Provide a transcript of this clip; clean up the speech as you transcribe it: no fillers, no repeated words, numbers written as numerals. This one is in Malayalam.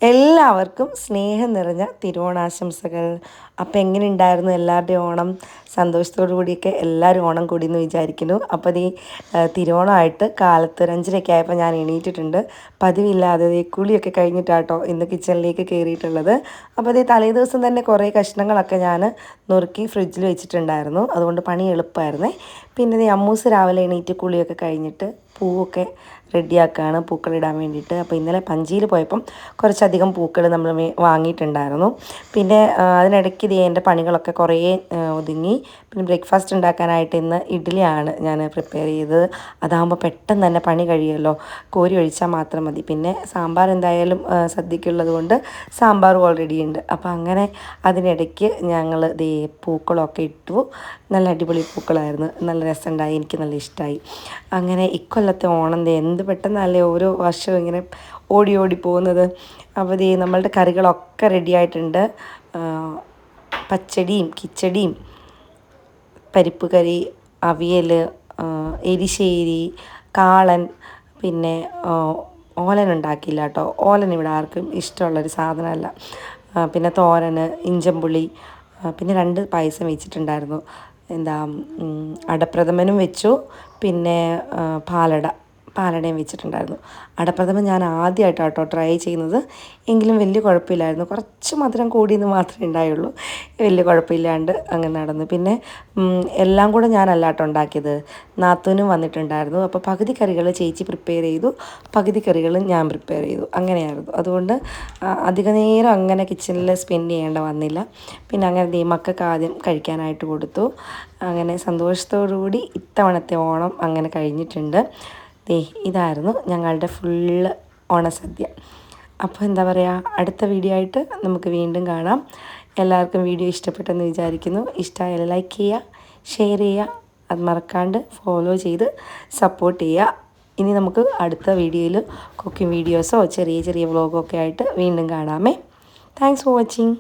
എല്ലാവർക്കും സ്നേഹം നിറഞ്ഞ തിരുവോണാശംസകൾ. അപ്പോൾ എങ്ങനെ ഉണ്ടായിരുന്നു എല്ലാവരുടെയും ഓണം? സന്തോഷത്തോടു കൂടിയൊക്കെ എല്ലാവരും ഓണം കൂടിയെന്ന് വിചാരിക്കുന്നു. അപ്പോൾ തിരുവോണമായിട്ട് കാലത്ത് ഒരു 5:30 ആയപ്പോൾ ഞാൻ എണീറ്റിട്ടുണ്ട്. പതിവില്ലാതെ കുളിയൊക്കെ കഴിഞ്ഞിട്ടാട്ടോ ഇന്ന് കിച്ചണിലേക്ക് കയറിയിട്ടുള്ളത്. അപ്പോൾ തലേ ദിവസം തന്നെ കുറേ കഷ്ണങ്ങളൊക്കെ ഞാൻ നുറുക്കി ഫ്രിഡ്ജിൽ വെച്ചിട്ടുണ്ടായിരുന്നു. അതുകൊണ്ട് പണി എളുപ്പമായിരുന്നേ. പിന്നെ അമ്മൂസ് രാവിലെ എണീറ്റ് കുളിയൊക്കെ കഴിഞ്ഞിട്ട് പൂവൊക്കെ റെഡിയാക്കുകയാണ് പൂക്കളിടാൻ വേണ്ടിയിട്ട്. അപ്പോൾ ഇന്നലെ പഞ്ചിയിൽ പോയപ്പം കുറച്ചധികം പൂക്കൾ നമ്മൾ വാങ്ങിയിട്ടുണ്ടായിരുന്നു. പിന്നെ അതിനിടയ്ക്ക് എൻ്റെ പണികളൊക്കെ കുറേ ഒതുങ്ങി. പിന്നെ ബ്രേക്ക്ഫാസ്റ്റ് ഉണ്ടാക്കാനായിട്ട് ഇന്ന് ഇഡ്ഡലിയാണ് ഞാൻ പ്രിപ്പയർ ചെയ്തത്. അതാകുമ്പോൾ പെട്ടെന്ന് തന്നെ പണി കഴിയുമല്ലോ, കോരി ഒഴിച്ചാൽ മാത്രം മതി. പിന്നെ സാമ്പാർ എന്തായാലും സദ്യക്കുള്ളത് കൊണ്ട് സാമ്പാറും ഓൾറെഡി ഉണ്ട്. അപ്പോൾ അങ്ങനെ അതിനിടയ്ക്ക് ഞങ്ങൾ പൂക്കളമൊക്കെ ഇട്ടു. നല്ല അടിപൊളി പൂക്കളായിരുന്നു, നല്ല രസമുണ്ടായി, എനിക്ക് നല്ല ഇഷ്ടമായി. അങ്ങനെ ഇക്കൊല്ലത്തെ ഓണം എന്ത് പെട്ടെന്നല്ലേ ഓരോ വർഷവും ഇങ്ങനെ ഓടി ഓടി പോകുന്നത്. അപ്പോൾ നമ്മളുടെ കറികളൊക്കെ റെഡി ആയിട്ടുണ്ട്. പച്ചടിയും കിച്ചടിയും പരിപ്പ് കറി, അവിയൽ, എരിശ്ശേരി, കാളൻ, പിന്നെ ഓലൻ ഉണ്ടാക്കിയില്ല കേട്ടോ. ഓലൻ ഇവിടെ ആർക്കും ഇഷ്ടമുള്ളൊരു സാധനമല്ല. പിന്നെ തോരന്, ഇഞ്ചമ്പുളി, പിന്നെ 2 പായസം വെച്ചിട്ടുണ്ടായിരുന്നു. അടപ്രഥമനും വെച്ചു, പിന്നെ പാലടയും വെച്ചിട്ടുണ്ടായിരുന്നു. അടപ്രഥമൻ ഞാൻ ആദ്യമായിട്ടാണ് കേട്ടോ ട്രൈ ചെയ്യുന്നത്. എങ്കിലും വലിയ കുഴപ്പമില്ലായിരുന്നു. കുറച്ച് മധുരം കൂടിയെന്ന് മാത്രമേ ഉണ്ടായുള്ളൂ. വലിയ കുഴപ്പമില്ലാണ്ട് അങ്ങനെ നടന്നു. പിന്നെ എല്ലാം കൂടെ ഞാനല്ല കേട്ടോ ഉണ്ടാക്കിയത്, നാത്തൂനും വന്നിട്ടുണ്ടായിരുന്നു. അപ്പോൾ പകുതി കറികൾ ചേച്ചി പ്രിപ്പയർ ചെയ്തു, പകുതി കറികൾ ഞാൻ പ്രിപ്പയർ ചെയ്തു, അങ്ങനെയായിരുന്നു. അതുകൊണ്ട് അധിക നേരം അങ്ങനെ കിച്ചണിൽ സ്പെൻഡ് ചെയ്യേണ്ട വന്നില്ല. പിന്നെ അങ്ങനെ മക്കൾക്ക് ആദ്യം കഴിക്കാനായിട്ട് കൊടുത്തു. അങ്ങനെ സന്തോഷത്തോടുകൂടി ഇത്തവണത്തെ ഓണം അങ്ങനെ കഴിഞ്ഞിട്ടുണ്ട്. ഇതായിരുന്നു ഞങ്ങളുടെ ഫുള്ള് ഓണസദ്യ. അപ്പോൾ എന്താ പറയുക, അടുത്ത വീഡിയോ ആയിട്ട് നമുക്ക് വീണ്ടും കാണാം. എല്ലാവർക്കും വീഡിയോ ഇഷ്ടപ്പെട്ടെന്ന് വിചാരിക്കുന്നു. ഇഷ്ടമായാലും ലൈക്ക് ചെയ്യുക, ഷെയർ ചെയ്യുക, അത് മറക്കാണ്ട് ഫോളോ ചെയ്ത് സപ്പോർട്ട് ചെയ്യുക. ഇനി നമുക്ക് അടുത്ത വീഡിയോയിൽ കുക്കിംഗ് വീഡിയോസോ ചെറിയ ചെറിയ വ്ളോഗോ ഒക്കെ ആയിട്ട് വീണ്ടും കാണാമേ. Thanks for watching.